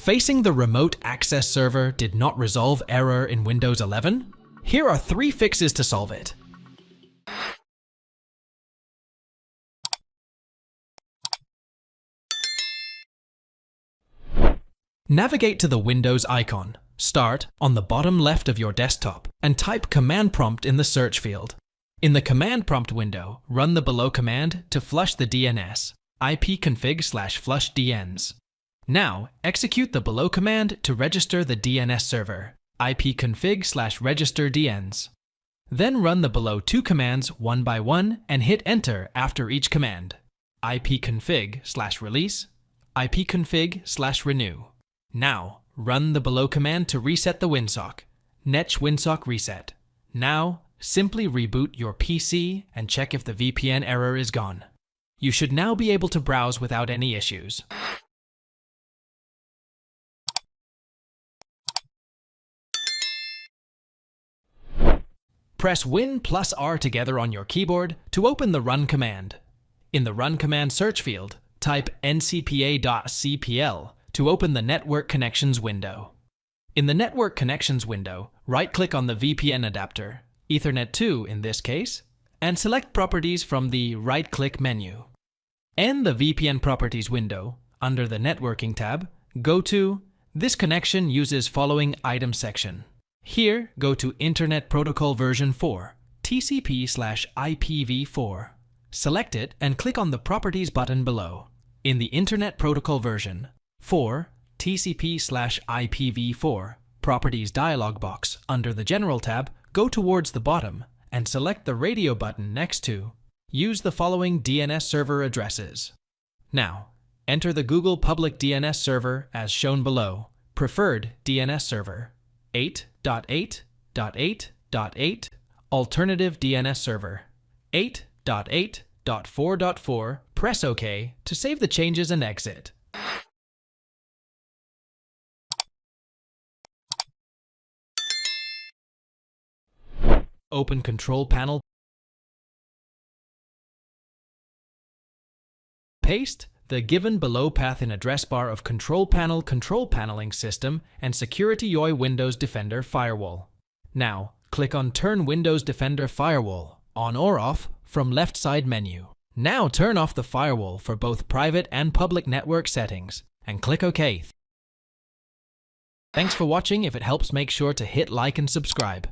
Facing the remote access server did not resolve error in Windows 11? Here are 3 fixes to solve it. Navigate to the Windows icon. Start on the bottom left of your desktop and type command prompt in the search field. In the command prompt window, run the below command to flush the DNS, ipconfig/flush DNs. Now, execute the below command to register the DNS server, ipconfig/register DNs. Then run the below 2 commands one by one and hit enter after each command, ipconfig/release, ipconfig/renew. Now, run the below command to reset the Winsock, netsh winsock reset. Now, simply reboot your PC and check if the VPN error is gone. You should now be able to browse without any issues. Press Win plus R together on your keyboard to open the Run command. In the Run command search field, type ncpa.cpl to open the Network Connections window. In the Network Connections window, right-click on the VPN adapter, Ethernet 2 in this case, and select Properties from the right-click menu. In the VPN Properties window, under the Networking tab, go to This connection uses following item section. Here, go to Internet Protocol version 4, TCP/IPv4. Select it and click on the Properties button below. In the Internet Protocol version 4, TCP/IPv4 Properties dialog box under the General tab, go towards the bottom and select the radio button next to Use the following DNS server addresses. Now, enter the Google public DNS server as shown below. Preferred DNS server 8.8.8.8, alternative DNS server 8.8.4.4. Press OK to save the changes and exit. Open Control Panel. Paste the given below path in address bar of Control Paneling System and Security UI Windows Defender Firewall. Now, click on Turn Windows Defender Firewall on or off from left side menu. Now turn off the firewall for both private and public network settings and click OK. Thanks for watching. If it helps, make sure to hit like and subscribe.